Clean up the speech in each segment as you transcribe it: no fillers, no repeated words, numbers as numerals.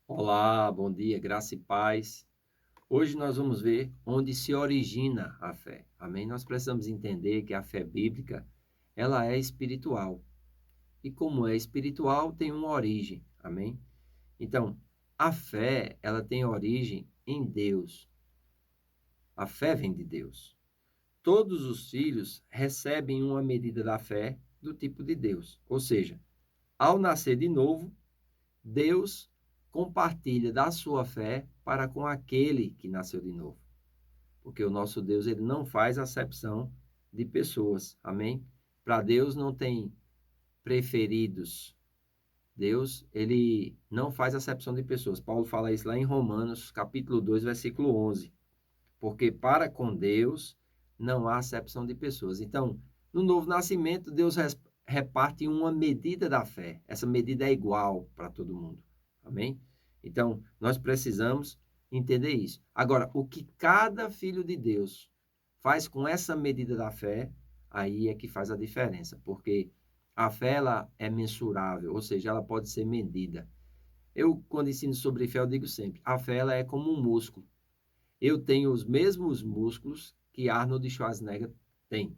Olá, bom dia, graça e paz. Hoje nós vamos ver onde se origina a fé. Amém? Nós precisamos entender que a fé bíblica, ela é espiritual. E como é espiritual, tem uma origem. Amém? Então, a fé, ela tem origem em Deus. A fé vem de Deus. Todos os filhos recebem uma medida da fé do tipo de Deus. Ou seja, ao nascer de novo, Deus compartilha da sua fé para com aquele que nasceu de novo. Porque o nosso Deus, ele não faz acepção de pessoas. Amém? Para Deus não tem preferidos. Deus, ele não faz acepção de pessoas. Paulo fala isso lá em Romanos, capítulo 2, versículo 11. Porque para com Deus não há acepção de pessoas. Então, no novo nascimento, Deus reparte uma medida da fé. Essa medida é igual para todo mundo. Amém? Então, nós precisamos entender isso. Agora, o que cada filho de Deus faz com essa medida da fé, aí é que faz a diferença, porque a fé ela é mensurável, ou seja, ela pode ser medida. Eu, quando ensino sobre fé, eu digo sempre, a fé ela é como um músculo. Eu tenho os mesmos músculos que Arnold Schwarzenegger tem,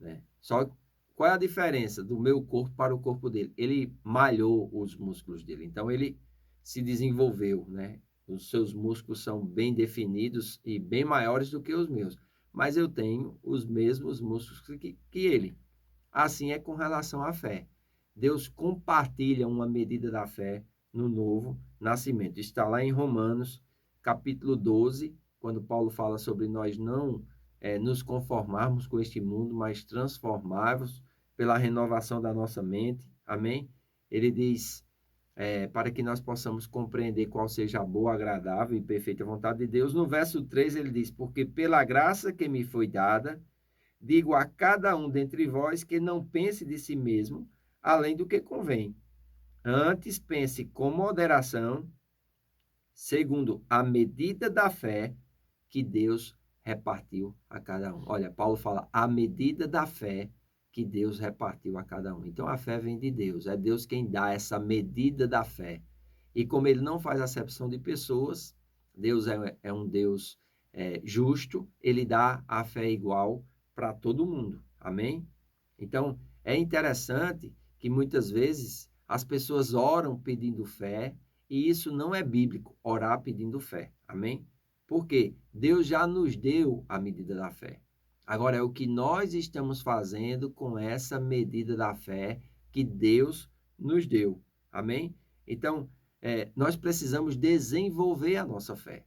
né? Só qual é a diferença do meu corpo para o corpo dele? Ele malhou os músculos dele, então ele se desenvolveu, né? Os seus músculos são bem definidos e bem maiores do que os meus, mas eu tenho os mesmos músculos que ele. Assim é com relação à fé. Deus compartilha uma medida da fé no novo nascimento. Está lá em Romanos, capítulo 12, quando Paulo fala sobre nós não nos conformarmos com este mundo, mas transformarmos pela renovação da nossa mente. Amém? Ele diz, para que nós possamos compreender qual seja a boa, agradável e perfeita vontade de Deus. No verso 3 ele diz, porque pela graça que me foi dada, digo a cada um dentre vós que não pense de si mesmo além do que convém. Antes pense com moderação, segundo a medida da fé que Deus repartiu a cada um. Olha, Paulo fala a medida da fé que Deus repartiu a cada um. Então a fé vem de Deus, é Deus quem dá essa medida da fé. E como ele não faz acepção de pessoas, Deus é um Deus justo, ele dá a fé igual para todo mundo. Amém? Então, é interessante que muitas vezes as pessoas oram pedindo fé, e isso não é bíblico, orar pedindo fé. Amém? Porque Deus já nos deu a medida da fé. Agora é o que nós estamos fazendo com essa medida da fé que Deus nos deu. Amém? Então, nós precisamos desenvolver a nossa fé.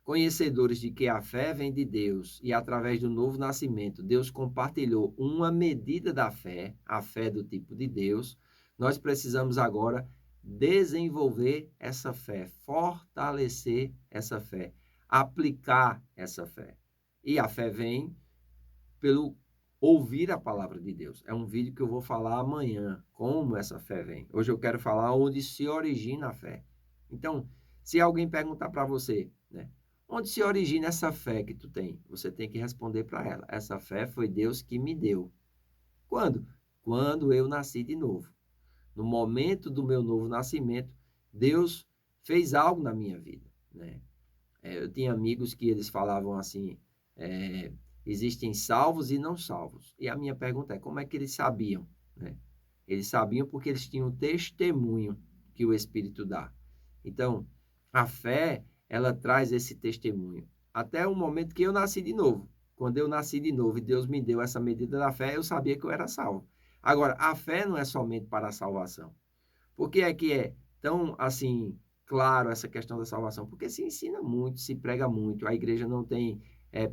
Conhecedores de que a fé vem de Deus e através do novo nascimento, Deus compartilhou uma medida da fé, a fé do tipo de Deus, nós precisamos agora desenvolver essa fé, fortalecer essa fé, aplicar essa fé. E a fé vem pelo ouvir a palavra de Deus. É um vídeo que eu vou falar amanhã, como essa fé vem. Hoje eu quero falar onde se origina a fé. Então, se alguém perguntar para você, né, onde se origina essa fé que tu tem? Você tem que responder para ela. Essa fé foi Deus que me deu. Quando? Quando eu nasci de novo. No momento do meu novo nascimento, Deus fez algo na minha vida, né? Eu tinha amigos que eles falavam assim, existem salvos e não salvos. E a minha pergunta é, como é que eles sabiam, né? Eles sabiam porque eles tinham o testemunho que o Espírito dá. Então, a fé, ela traz esse testemunho. Até o momento que eu nasci de novo. Quando eu nasci de novo e Deus me deu essa medida da fé, eu sabia que eu era salvo. Agora, a fé não é somente para a salvação. Por que é tão, assim, claro essa questão da salvação? Porque se ensina muito, se prega muito, a igreja não tem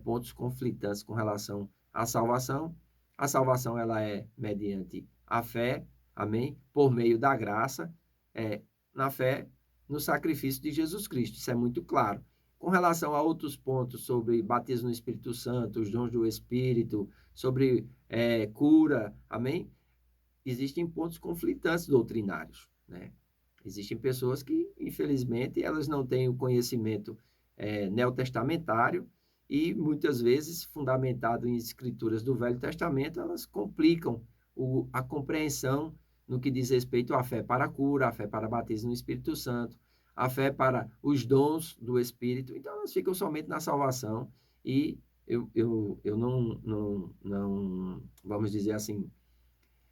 pontos conflitantes com relação à salvação. A salvação, ela é mediante a fé, amém? Por meio da graça, na fé, no sacrifício de Jesus Cristo. Isso é muito claro. Com relação a outros pontos sobre batismo no Espírito Santo, os dons do Espírito, sobre cura, amém? Existem pontos conflitantes doutrinários, né? Existem pessoas que, infelizmente, elas não têm o conhecimento neotestamentário e, muitas vezes, fundamentado em escrituras do Velho Testamento, elas complicam a compreensão no que diz respeito à fé para a cura, à fé para batismo no Espírito Santo, a fé para os dons do Espírito. Então, elas ficam somente na salvação e eu não, vamos dizer assim,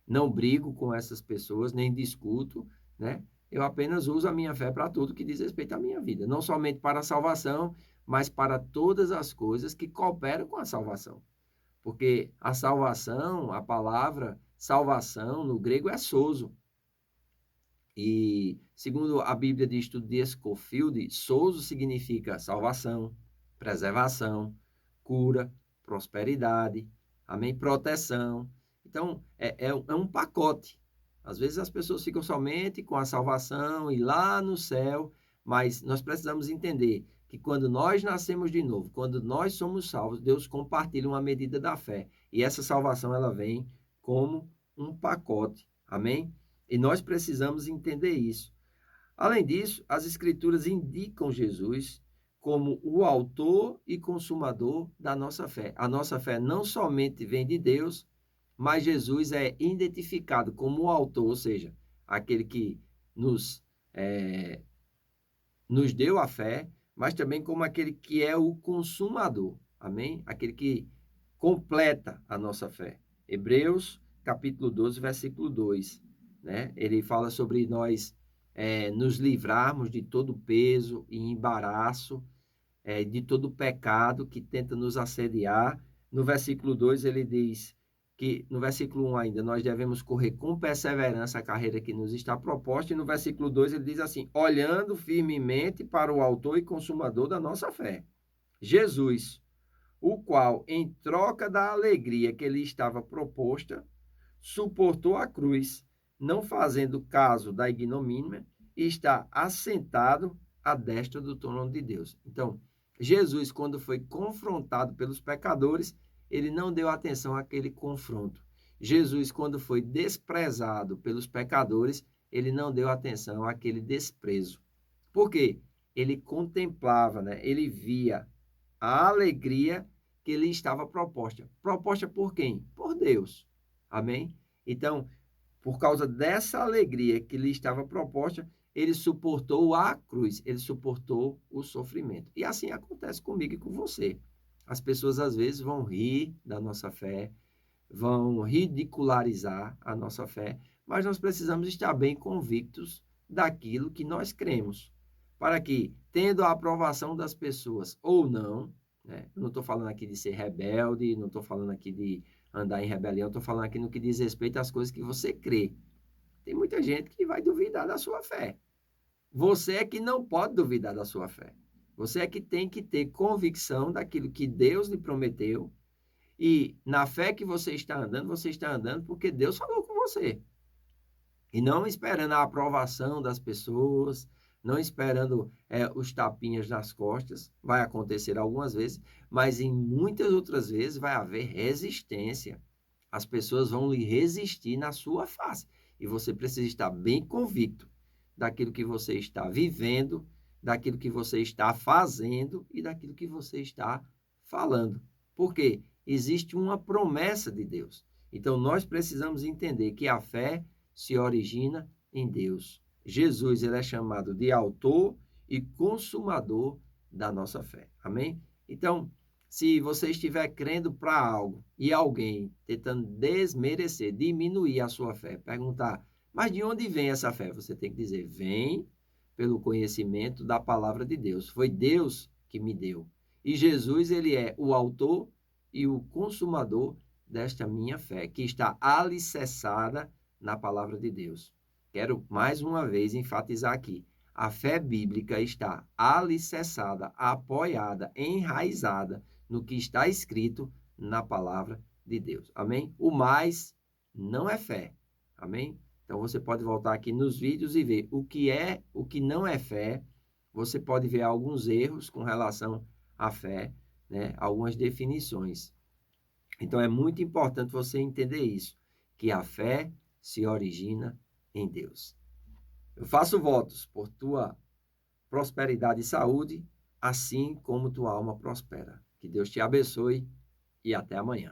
não brigo com essas pessoas, nem discuto, né? Eu apenas uso a minha fé para tudo que diz respeito à minha vida, não somente para a salvação, mas para todas as coisas que cooperam com a salvação. Porque a salvação, a palavra salvação no grego é sozo. E segundo a Bíblia de Estudo de Scofield, sozo significa salvação, preservação, cura, prosperidade, amém? Proteção. Então, é um pacote. Às vezes as pessoas ficam somente com a salvação e lá no céu, mas nós precisamos entender que quando nós nascemos de novo, quando nós somos salvos, Deus compartilha uma medida da fé. E essa salvação, ela vem como um pacote. Amém? E nós precisamos entender isso. Além disso, as Escrituras indicam Jesus como o autor e consumador da nossa fé. A nossa fé não somente vem de Deus, mas Jesus é identificado como o autor, ou seja, aquele que nos deu a fé, mas também como aquele que é o consumador. Amém? Aquele que completa a nossa fé. Hebreus, capítulo 12, versículo 2. Né? Ele fala sobre nós nos livrarmos de todo peso e embaraço, de todo pecado que tenta nos assediar. No versículo 2 ele diz que, no versículo 1 ainda, nós devemos correr com perseverança a carreira que nos está proposta, e no versículo 2 ele diz assim, olhando firmemente para o autor e consumador da nossa fé, Jesus, o qual, em troca da alegria que lhe estava proposta, suportou a cruz, não fazendo caso da ignomínia, e está assentado à destra do trono de Deus. Então, Jesus, quando foi confrontado pelos pecadores, ele não deu atenção àquele confronto. Jesus, quando foi desprezado pelos pecadores, ele não deu atenção àquele desprezo. Por quê? Ele contemplava, né? Ele via a alegria que lhe estava proposta. Proposta por quem? Por Deus. Amém? Então, por causa dessa alegria que lhe estava proposta, ele suportou a cruz, ele suportou o sofrimento. E assim acontece comigo e com você. As pessoas às vezes vão rir da nossa fé, vão ridicularizar a nossa fé, mas nós precisamos estar bem convictos daquilo que nós cremos, para que, tendo a aprovação das pessoas ou não, né? Eu não estou falando aqui de ser rebelde, não estou falando aqui de andar em rebelião, estou falando aqui no que diz respeito às coisas que você crê. Tem muita gente que vai duvidar da sua fé. Você é que não pode duvidar da sua fé. Você é que tem que ter convicção daquilo que Deus lhe prometeu. E na fé que você está andando porque Deus falou com você. E não esperando a aprovação das pessoas, não esperando os tapinhas nas costas. Vai acontecer algumas vezes, mas em muitas outras vezes vai haver resistência. As pessoas vão lhe resistir na sua face. E você precisa estar bem convicto daquilo que você está vivendo, daquilo que você está fazendo e daquilo que você está falando. Por quê? Existe uma promessa de Deus. Então, nós precisamos entender que a fé se origina em Deus. Jesus, ele é chamado de autor e consumador da nossa fé. Amém? Então, se você estiver crendo para algo e alguém tentando desmerecer, diminuir a sua fé, perguntar, mas de onde vem essa fé? Você tem que dizer, vem pelo conhecimento da palavra de Deus. Foi Deus que me deu. E Jesus, ele é o autor e o consumador desta minha fé, que está alicerçada na palavra de Deus. Quero mais uma vez enfatizar aqui. A fé bíblica está alicerçada, apoiada, enraizada no que está escrito na palavra de Deus. Amém? O mais não é fé. Amém? Então, você pode voltar aqui nos vídeos e ver o que não é fé. Você pode ver alguns erros com relação à fé, né? Algumas definições. Então, é muito importante você entender isso, que a fé se origina em Deus. Eu faço votos por tua prosperidade e saúde, assim como tua alma prospera. Que Deus te abençoe e até amanhã.